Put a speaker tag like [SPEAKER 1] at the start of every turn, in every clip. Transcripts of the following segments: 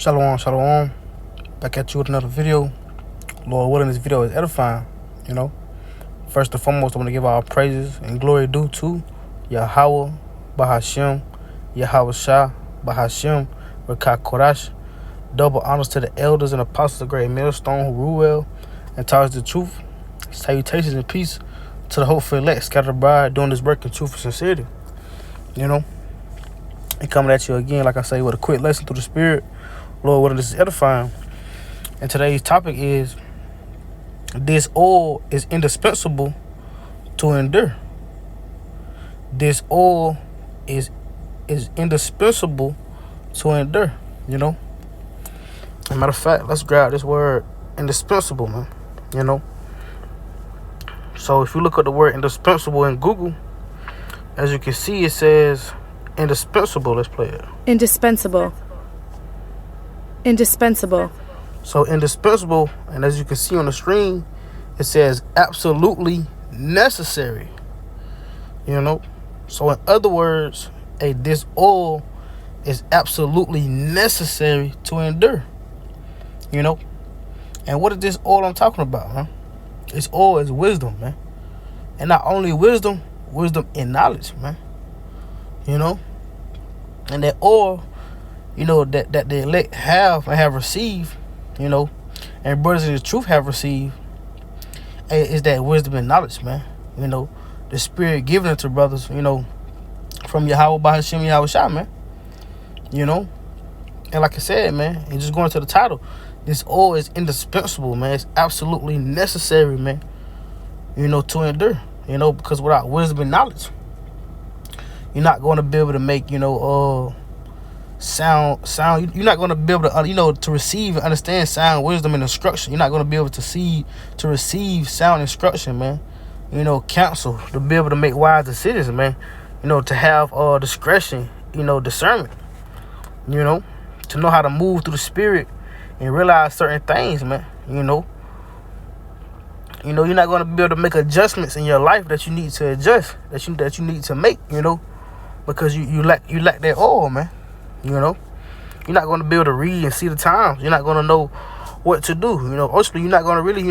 [SPEAKER 1] Shalom, shalom. Back at you with another video. Lord willing, this video is edifying, First and foremost, I want to give all praises and glory due to Yahweh, Bahashem, Yahweh Shah, Bahashem, Rekah Korash. Double honors to the elders and apostles of Great Millstone who rule well and taught us the truth. Salutations and peace to the hopeful elect scattered abroad doing this work in truth and sincerity. And coming at you again, like I say, with a quick lesson through the Spirit. Lord willing, this is edifying. And today's topic is, this oil is indispensable to endure. This oil is indispensable to endure, As a matter of fact, let's grab this word indispensable, man. So if you look at the word indispensable in Google, as you can see, it says indispensable. Let's play it.
[SPEAKER 2] Indispensable. Indispensable.
[SPEAKER 1] So indispensable, and as you can see on the screen, it says absolutely necessary. So in other words, this oil is absolutely necessary to endure. And what is this oil I'm talking about, man? This oil is wisdom, man. And not only wisdom and knowledge, man. And that oil, that the elect have received, and brothers in the truth have received, is that wisdom and knowledge, man. The Spirit given it to brothers, from Yahweh Bahashem, Yahweh Shah, man. And like I said, man, and just going to the title, this oil is indispensable, man. It's absolutely necessary, man, to endure, because without wisdom and knowledge, you're not going to be able to make, sound. You're not going to be able to, to receive and understand sound wisdom and instruction. You're not going to be able to receive sound instruction, man. Counsel, to be able to make wise decisions, man. To have discretion, discernment, to know how to move through the Spirit and realize certain things, man. You're not going to be able to make adjustments in your life that you need to adjust, that you need to make, because you lack that oil, man. You're not going to be able to read and see the times. You're not going to know what to do. Ultimately, you're not going to really,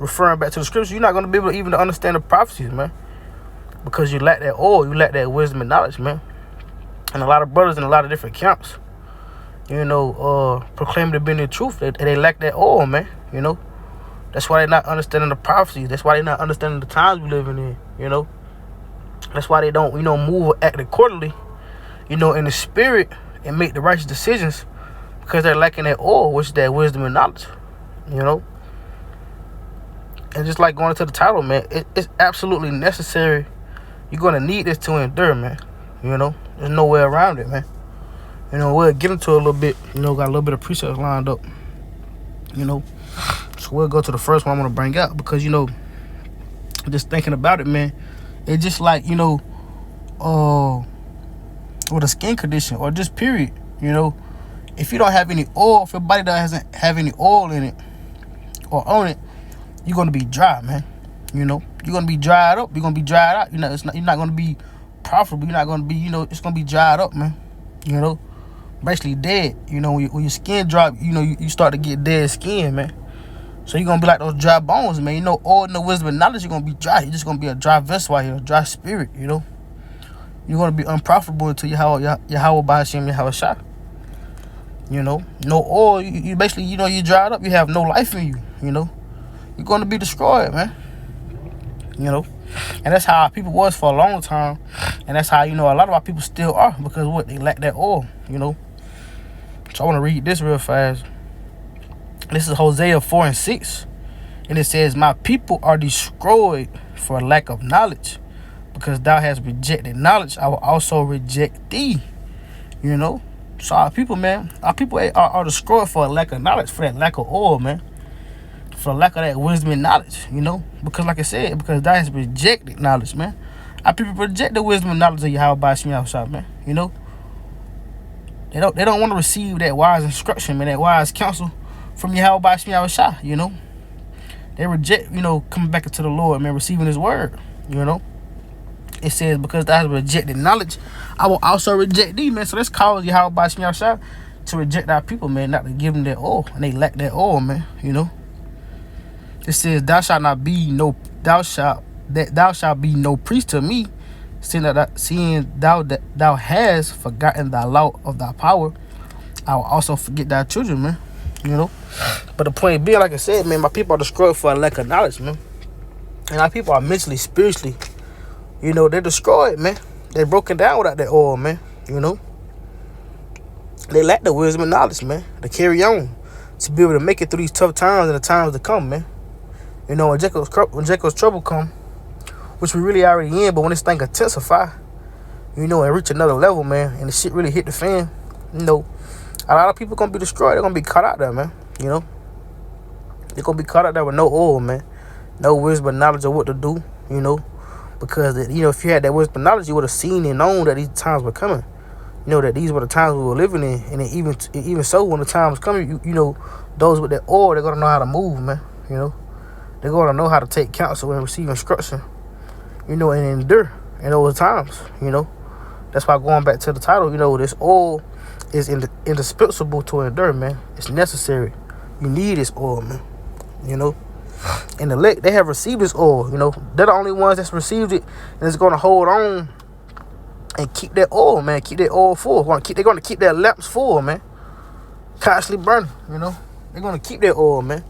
[SPEAKER 1] referring back to the scriptures, you're not going to be able to even understand the prophecies, man, because you lack that oil. You lack that wisdom and knowledge, man. And a lot of brothers in a lot of different camps, proclaim to be in the truth. They lack that oil, man. That's why they're not understanding the prophecies. That's why they're not understanding the times we're living in. That's why they don't, move or act accordingly, in the Spirit, and make the righteous decisions, because they're lacking that oil, which is that wisdom and knowledge, And just like going into the title, man, it's absolutely necessary. You're going to need this to endure, man. There's no way around it, man. We'll get into it a little bit, got a little bit of precepts lined up, So we'll go to the first one I'm going to bring out, because, just thinking about it, man, it's just like, with a skin condition or just period, if you don't have any oil, if your body doesn't have any oil in it or on it, you're going to be dry, man. You're going to be dried up. You're going to be dried out. You're not going to be profitable. You're not going to be, it's going to be dried up, man. Basically dead. When your skin drop, you start to get dead skin, man. So you're going to be like those dry bones, man. Oil, no wisdom and knowledge, you're going to be dry. You're just going to be a dry vessel out here, a dry spirit, You're going to be unprofitable until Yahweh Bahashem, Yahweh Shah. No oil, you basically, you dried up. You have no life in you, You're going to be destroyed, man. And that's how our people was for a long time. And that's how, a lot of our people still are, because they lack that oil, So I want to read this real fast. This is Hosea 4:6. And it says, "My people are destroyed for lack of knowledge. Because thou hast rejected knowledge, I will also reject thee." So our people, man, are destroyed for a lack of knowledge, for that lack of oil, man. For lack of that wisdom and knowledge, Because like I said, because thou hast rejected knowledge, man. Our people reject the wisdom and knowledge of Yahweh Bahashem, Yahweh Shah, man. They don't want to receive that wise instruction, man, that wise counsel from Yahweh Bahashem, Yahweh Shah, They reject, coming back into the Lord, man, receiving his word, It says, because thou hast rejected knowledge, I will also reject thee, man. So let's call Yahweh Bahashem, Yahweh Shah to reject our people, man, not to give them that oil, and they lack that oil, man. You know, it says, "Thou shalt be no priest to me, seeing that thou hast forgotten thy law of thy power. I will also forget thy children, man." You know, but the point being, like I said, man, my people are destroyed for a lack of knowledge, man, and our people are mentally, spiritually, you know, they're destroyed, man. They're broken down without that oil, man. You know, they lack the wisdom and knowledge, man, to carry on, to be able to make it through these tough times and the times to come, man. You know, when Jacob's trouble come, which we really already in, but when this thing intensify, you know, and reach another level, man, and the shit really hit the fan, you know, a lot of people gonna be destroyed. They're gonna be caught out there, man. You know, they're gonna be caught out there with no oil, man, no wisdom and knowledge of what to do. You know, because you know, if you had that wisdom and knowledge, you would have seen and known that these times were coming. You know, that these were the times we were living in, and even so, when the times coming, you know, those with that oil, they're gonna know how to move, man. You know, they're gonna know how to take counsel and receive instruction. You know, and endure in those times. You know, that's why going back to the title, you know, this oil is indispensable to endure, man. It's necessary. You need this oil, man. You know, and the elect, they have received this oil. You know, they're the only ones that's received it, and it's gonna hold on and keep that oil, man. Keep that oil full. They're gonna keep their lamps full, man. Constantly burning. You know, they're gonna keep that oil, man,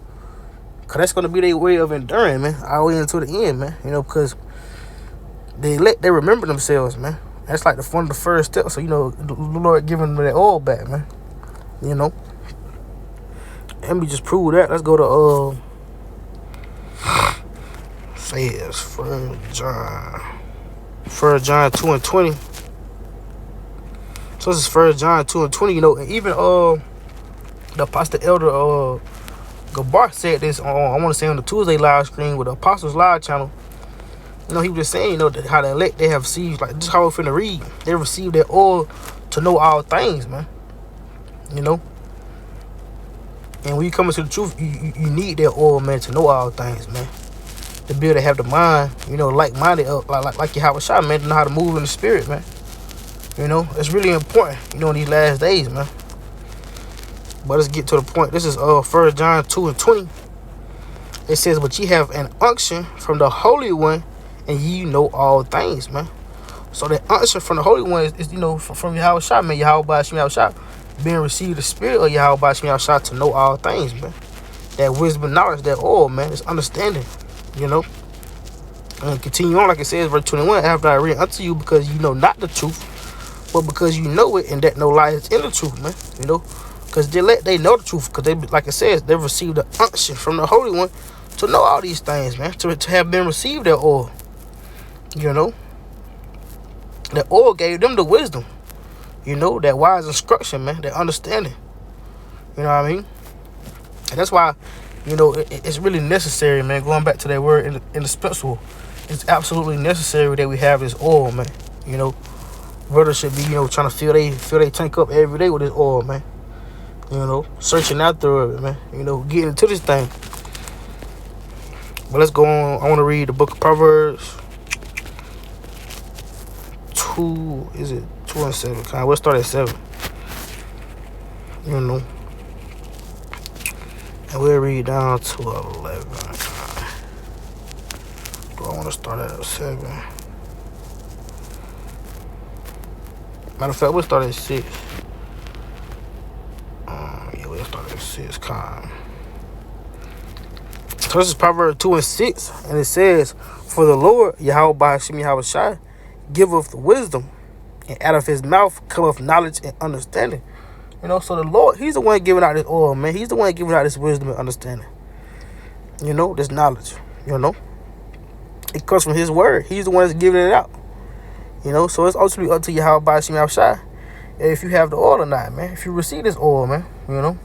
[SPEAKER 1] cause that's gonna be their way of enduring, man, all the way into the end, man. You know, because they remember themselves, man. That's like one of the first steps. So, you know, the Lord giving them that oil back, man. You know. Let me just prove that. Let's go to says 1 John 2 and 20. So this is 1 John 2 and 20, you know, and even the apostle elder Gabar said this on, I want to say, on the Tuesday live stream with the Apostles Live channel. You know, he was just saying, you know, that how the elect, they have received, like, just how we're finna read, they received that oil to know all things, man. You know? And when you come into the truth, you need that oil, man, to know all things, man. To be able to have the mind, you know, like-minded, like your Howard Shot, man, to know how to move in the spirit, man. You know, it's really important, you know, in these last days, man. But let's get to the point. This is 1 John 2 and 20. It says, "But ye have an unction from the Holy One, and ye know all things," man. So that unction from the Holy One is you know, from Yahweh Shah, man. Yahweh Shah Shah, being received the spirit of Yahweh Shah to know all things, man. That wisdom and knowledge, that oil, man, is understanding, you know. And continue on, like it says, verse 21, "After I read unto you, because you know not the truth, but because you know it, and that no lie is in the truth," man. You know, because they know the truth, because they, like it says, they've received the unction from the Holy One to know all these things, man. To have been received that oil. You know, that oil gave them the wisdom, you know, that wise instruction, man, that understanding. You know what I mean? And that's why, you know, it's really necessary, man. Going back to that word, indispensable. It's absolutely necessary that we have this oil, man. You know, brothers should be, you know, trying to fill they tank up every day with this oil, man. You know, searching after it, man. You know, getting into this thing. But let's go on. I want to read the book of Proverbs. 2 and 7? We'll start at 7. You know, and we'll read down to 11. Do I want to start at 7? Matter of fact, we'll start at 6. Yeah, we'll start at 6. So this is Proverbs 2 and 6, and it says, "For the Lord Yahweh Hashem Yahweh Shai giveth wisdom, and out of his mouth cometh knowledge and understanding." You know, so the Lord, he's the one giving out this oil, man. He's the one giving out this wisdom and understanding. You know, this knowledge, you know. It comes from his word. He's the one that's giving it out. You know, so it's ultimately up to Yahweh Hashem Yahweh Shai if you have the oil or not, man. If you receive this oil, man, you know.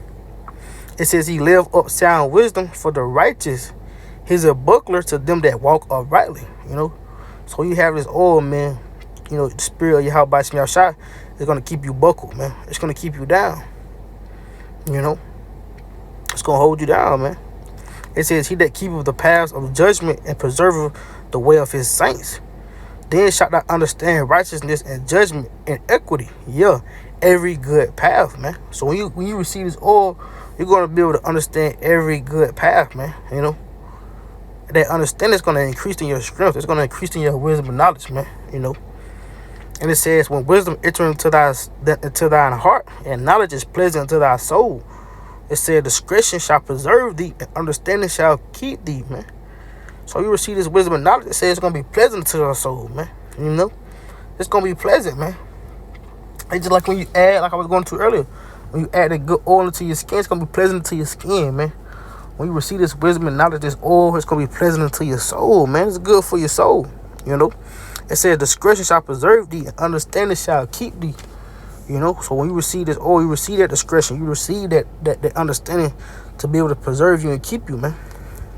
[SPEAKER 1] It says, "He live up sound wisdom for the righteous. He's a buckler to them that walk uprightly." You know, so you have this oil, man. You know, the spirit of Yahweh Hashem Yahweh Shai is going to keep you buckled, man. It's going to keep you down. You know, it's going to hold you down, man. It says, "He that keepeth the paths of judgment and preserveth the way of his saints. Then shalt thou understand righteousness and judgment and equity, yeah, every good path, man. So when you receive this oil, you're gonna be able to understand every good path, man. You know, that understanding is gonna increase in your strength. It's gonna increase in your wisdom and knowledge, man. You know, and it says, when wisdom enters into thine heart, and knowledge is pleasant unto thy soul, it said, discretion shall preserve thee, and understanding shall keep thee, man. So you receive this wisdom and knowledge. It says it's gonna be pleasant to your soul, man. You know, it's gonna be pleasant, man. It's just like when you add, like I was going to earlier, when you add a good oil into your skin, it's gonna be pleasant to your skin, man. When you receive this wisdom and knowledge, this oil, it's gonna be pleasant to your soul, man. It's good for your soul, you know. It says discretion shall preserve thee, and understanding shall keep thee. You know, so when you receive this oil, you receive that discretion, you receive that understanding to be able to preserve you and keep you, man.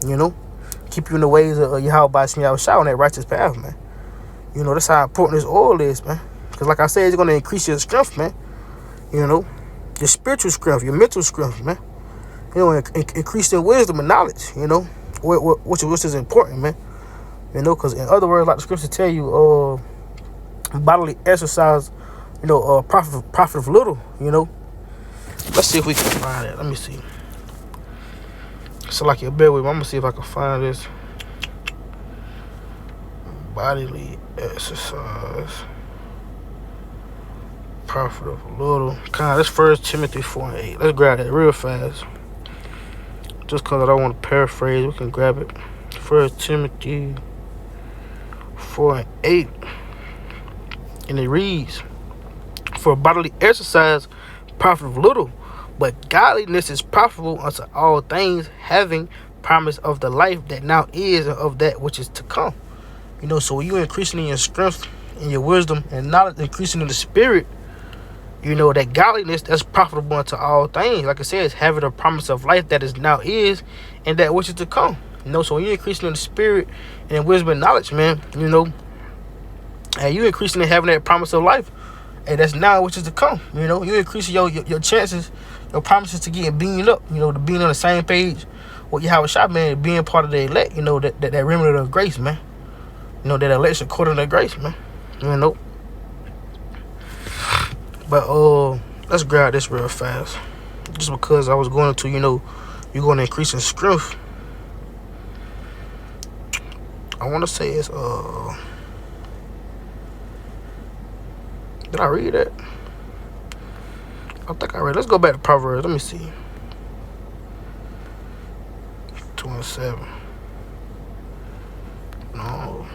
[SPEAKER 1] You know, keep you in the ways of Yahweh Shah on that righteous path, man. You know, that's how important this oil is, man. Because like I said, it's going to increase your strength, man. You know, your spiritual strength, your mental strength, man. You know, increase your wisdom and knowledge, you know, which is important, man. You know, because in other words, like the scriptures tell you, bodily exercise, you know, profit of little, you know. Let's see if we can find it. Let me see. So like, bear with me. I'm going to see if I can find this. Bodily exercise, profit of little. This 1 Timothy 4:8. Let's grab that real fast. Just because I don't want to paraphrase, we can grab it. 1 Timothy 4:8. And it reads, for bodily exercise profiteth little, but godliness is profitable unto all things, having promise of the life that now is, and of that which is to come. You know, so when you're increasing in your strength and your wisdom and knowledge, increasing in the spirit, you know, that godliness, that's profitable unto all things. Like I said, it's having a promise of life that is now is, and that which is to come. You know, so when you're increasing in the spirit and wisdom and knowledge, man, you know, and you're increasing in having that promise of life, and that's now which is to come. You know, you're increasing your chances, your promises to getting beamed up, you know, to being on the same page with Yahweh Shah, man, being part of the elect, you know, that remnant of grace, man. You know, that election according to grace, man. You know. But let's grab this real fast. Just because I was going to, you know, you're going to increase in strength. I want to say it's did I read that? I think I read. Let's go back to Proverbs. Let me see. 27. No.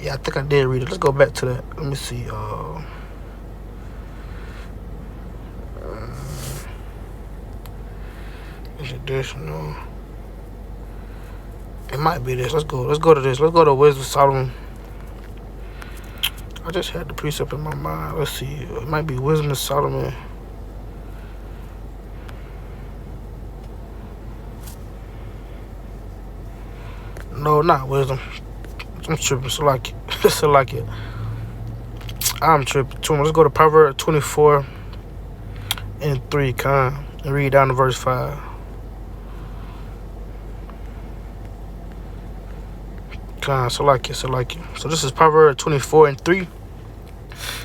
[SPEAKER 1] Yeah, I think I did read it. Let's go back to that. Let me see. Is it this? No. It might be this. Let's go to this. Let's go to Wisdom of Solomon. I just had the precept in my mind. Let's see. It might be Wisdom of Solomon. No, not Wisdom. I'm tripping. So like it. I'm tripping. Let's go to Proverbs 24 and 3, and read down to verse 5. So like it. So this is Proverbs 24 and 3.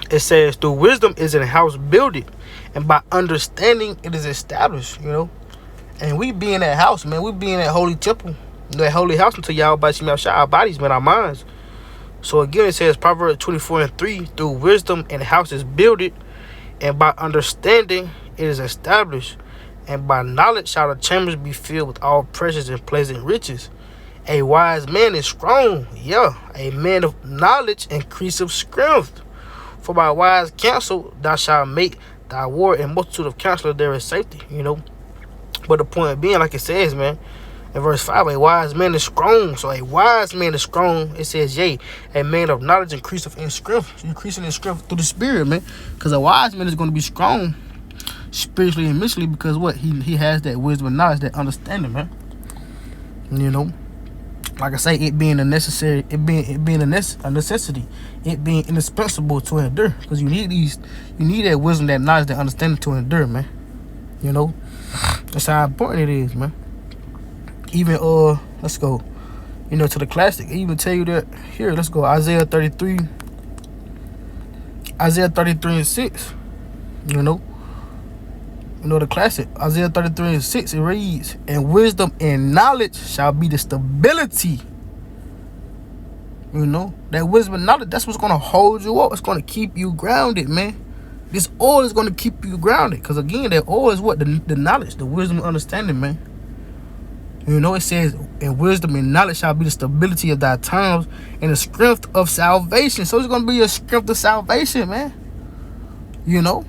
[SPEAKER 1] It says, through wisdom is a house builded, and by understanding it is established, you know. And we be in that house, man. We be in that holy temple, that holy house until Yahweh Shah, our bodies, man, our minds. So again, it says Proverbs 24 and 3, through wisdom and house is builded, and by understanding it is established, and by knowledge shall the chambers be filled with all precious and pleasant riches. A wise man is strong, a man of knowledge increaseth strength. For by wise counsel thou shalt make thy war, and multitude of counselors there is safety, you know. But the point being, like it says, man, in verse 5, a wise man is strong. So a wise man is strong. It says, yea, a man of knowledge increaseth in strength. So increasing in strength through the spirit, man. Because a wise man is going to be strong spiritually and mentally, because what? He has that wisdom and knowledge, that understanding, man. You know. Like I say, it being a necessity, it being a necessity, it being indispensable to endure. Because you need that wisdom, that knowledge, that understanding to endure, man. You know, that's how important it is, man. Even let's go, you know, to the classic. It even tell you that here. Let's go Isaiah 33 Isaiah 33:6. You know, the classic Isaiah 33:6. It reads, "And wisdom and knowledge shall be the stability." You know, that wisdom and knowledge, that's what's gonna hold you up. It's gonna keep you grounded, man. This oil is gonna keep you grounded, because again, that oil is what the knowledge, the wisdom and understanding, man. You know, it says, "And wisdom and knowledge shall be the stability of thy times, and the strength of salvation." So it's gonna be a strength of salvation, man. You know,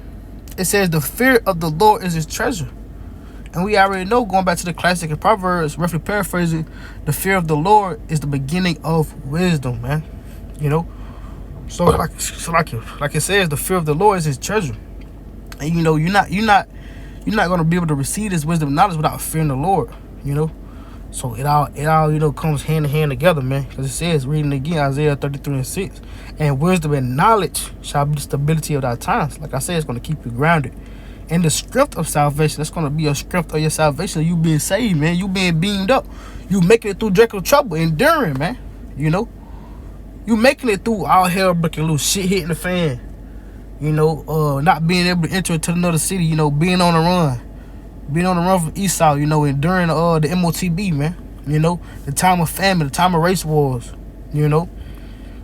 [SPEAKER 1] it says, "The fear of the Lord is his treasure." And we already know, going back to the classic in Proverbs, roughly paraphrasing, the fear of the Lord is the beginning of wisdom, man. You know, so like it says, the fear of the Lord is his treasure. And you know, you're not gonna be able to receive this wisdom and knowledge without fearing the Lord. You know, so it all comes hand in hand together, man. Because it says, reading again, Isaiah 33:6, "And wisdom and knowledge shall be the stability of thy times." Like I said, it's gonna keep you grounded. And the strength of salvation, that's going to be a strength of your salvation. You being saved, man. You being beamed up. You making it through dreadful trouble, enduring, man. You know, you making it through all hell breaking loose, shit hitting the fan. You know, not being able to enter into another city. You know, being on the run from Esau. You know, enduring the MOTB, man. You know, the time of famine, the time of race wars. You know,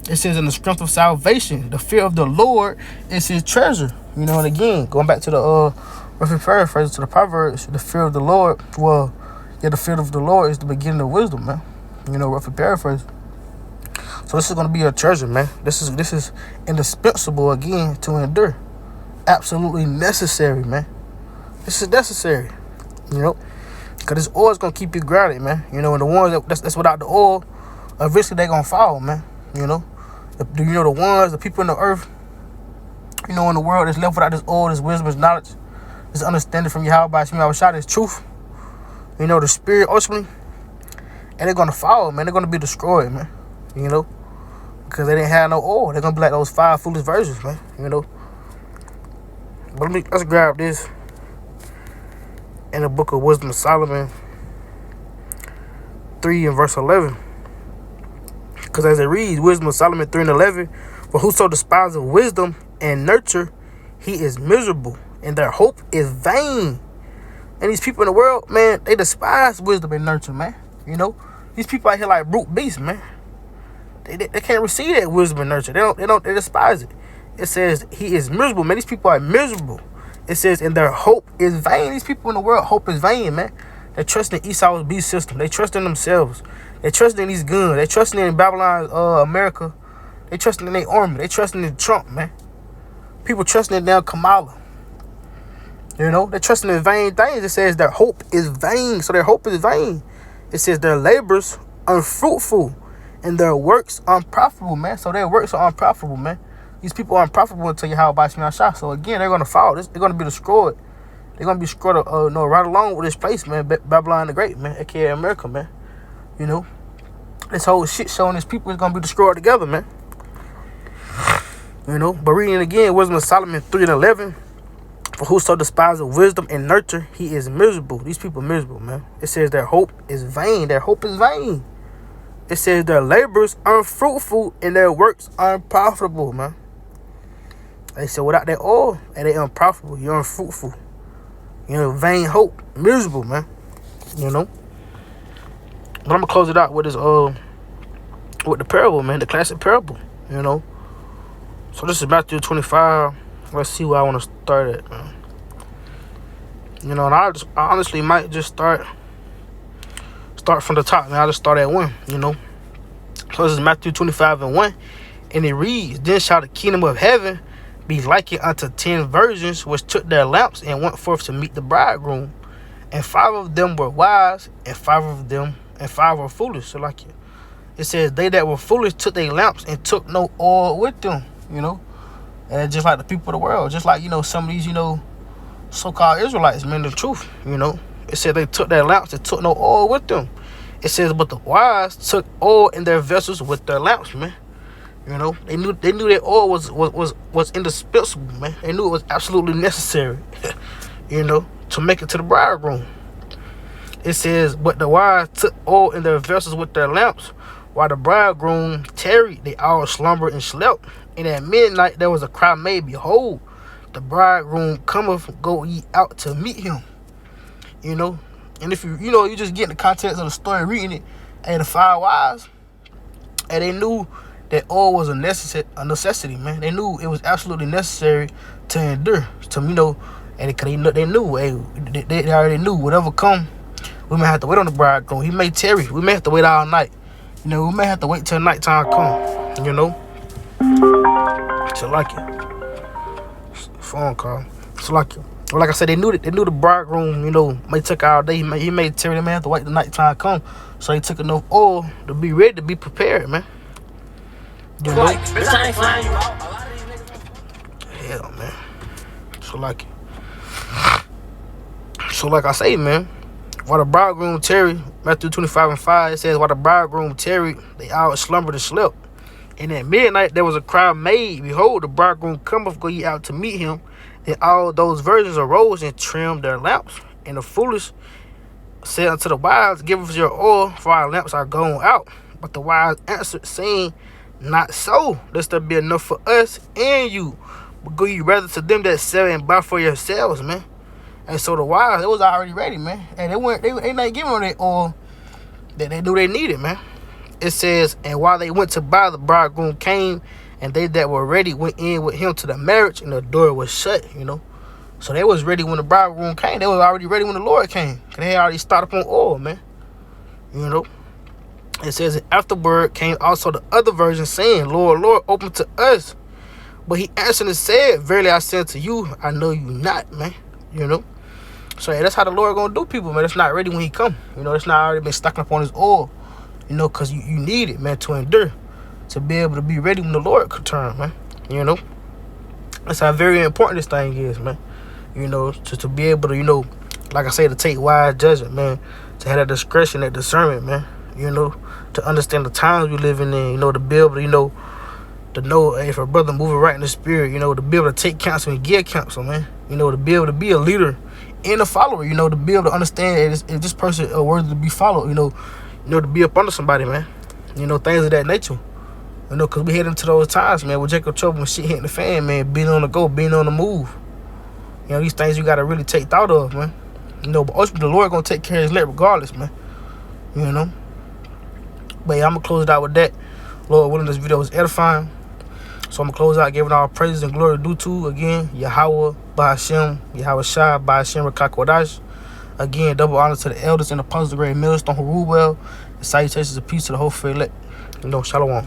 [SPEAKER 1] it says, "In the strength of salvation, the fear of the Lord is his treasure." You know, and again, going back to the roughly paraphrase to the Proverbs, the fear of the Lord, the fear of the Lord is the beginning of wisdom, man. You know, roughly paraphrase. So this is going to be a treasure, man. This is indispensable, again, to endure. Absolutely necessary, man. This is necessary, you know, because this oil is going to keep you grounded, man. You know, and the ones that's without the oil, eventually they're going to fall, man. You know, the people in the earth, you know, in the world that's left without this oil, this wisdom, this knowledge, this understanding from Yahweh, this truth, you know, the spirit, ultimately, and they're going to fall, man. They're going to be destroyed, man, you know, because they didn't have no oil. They're going to be like those 5 foolish virgins, man, you know. But let's grab this in the book of Wisdom of Solomon 3 and verse 11. Because as it reads, Wisdom of Solomon 3 and 11, "For whoso despises wisdom and nurture, he is miserable, and their hope is vain." And these people in the world, man, they despise wisdom and nurture, man. You know, these people out here like brute beasts, man. They can't receive that wisdom and nurture. They despise it. It says he is miserable, man. These people are miserable. It says, "And their hope is vain." These people in the world, hope is vain, man. They trust in Esau's beast system. They trust in themselves. They trust in these guns. They trust in Babylon's America. They trust in their army. They trust in Trump, man. People trusting in damn Kamala. You know, they're trusting in vain things. It says their hope is vain. So their hope is vain. It says their labors unfruitful and their works unprofitable, man. So their works are unprofitable, man. These people are unprofitable until you have a shot. So again, they're gonna fall. They're gonna be destroyed. They're gonna be destroyed. Right along with this place, man. Babylon the Great, man, aka America, man. You know, this whole shit showing these people is gonna be destroyed together, man. You know, but reading it again, Wisdom of Solomon 3 and 11. "For whoso despises wisdom and nurture, he is miserable." These people are miserable, man. It says their hope is vain. Their hope is vain. It says their labors unfruitful and their works unprofitable, man. They said without that oil, and they unprofitable. You're unfruitful. You know, vain hope, miserable, man. You know. But I'm gonna close it out with this with the parable, man, the classic parable. You know. So this is Matthew 25. Let's see where I want to start at, man. You know, and I honestly might just start from the top, man. I'll just start at 1, you know. So this is Matthew 25 and 1. And it reads, "Then shall the kingdom of heaven be likened unto 10 virgins, which took their lamps and went forth to meet the bridegroom. And 5 of them were wise, and 5 were foolish." So like it says, "They that were foolish took their lamps and took no oil with them." You know, and just like the people of the world, just like, you know, some of these, you know, so-called Israelites, man, the truth, you know. It said they took their lamps and took no oil with them. It says, "But the wise took oil in their vessels with their lamps," man. You know, they knew that oil was indispensable, man. They knew it was absolutely necessary, you know, to make it to the bridegroom. It says, "But the wise took oil in their vessels with their lamps. While the bridegroom tarried, they all slumbered and slept. And at midnight there was a cry made, Behold, the bridegroom cometh, go ye out to meet him. You know, and if you just get in the context of the story, reading it, and the 5 wise, and they knew that oil was a necessity, man. They knew it was absolutely necessary to endure, and they knew, hey, they already knew whatever come, we may have to wait on the bridegroom. He may tarry. We may have to wait all night. We may have to wait till nighttime come. So like it. Phone call. So like it. Like I said, they knew the bridegroom, may take all day. He may tarry. They may have to wait till nighttime come. So they took enough oil to be ready, to be prepared, man. Hell, man. So like I say, man, while the bridegroom tarried, Matthew 25:5, it says, while the bridegroom tarried, they all slumbered and slept. And at midnight there was a cry made, Behold, the bridegroom cometh, go ye out to meet him. And all those virgins arose and trimmed their lamps. And the foolish said unto the wise, Give us your oil, for our lamps are gone out. But the wise answered, saying, Not so, lest there be enough for us and you. But go ye rather to them that sell and buy for yourselves, man. And so the wise, they was already ready, man. And they not giving them that oil that they knew they needed, man. It says, and while they went to buy, the bridegroom came, and they that were ready went in with him to the marriage, and the door was shut, So they was ready when the bridegroom came. They was already ready when the Lord came. Because they had already started up on oil, man. It says, and afterward came also the other virgins, saying, Lord, Lord, open to us. But he answered and said, Verily I say unto you, I know you not, man. So yeah, that's how the Lord gonna do people, man. That's not ready when he come. It's not already been stocking up on his oil. Because you need it, man, to endure, to be able to be ready when the Lord could turn, man. That's how very important this thing is, man. To be able to, like I say, to take wise judgment, man, to have that discretion, that discernment, man. To understand the times we living in, to be able to, to know if a brother moving right in the spirit, to be able to take counsel and give counsel, man. To be able to be a leader and a follower, to be able to understand if this person is worthy to be followed, to be up under somebody, man. Things of that nature. Because we head into those times, man, with Jacob trouble and shit hitting the fan, man, being on the go, being on the move. These things you got to really take thought of, man. But ultimately, the Lord going to take care of his elect regardless, man. But yeah, I'm going to close it out with that. Lord willing, this video was edifying. So I'm going to close out giving all praises and glory due to, again, Yahweh, Bahashem, Yahweh Shai, Bahashem, Rakakwadash. Again, double honor to the elders and apostles of the great millstone who rule well. And salutations of peace to the whole faith elect. Shalom.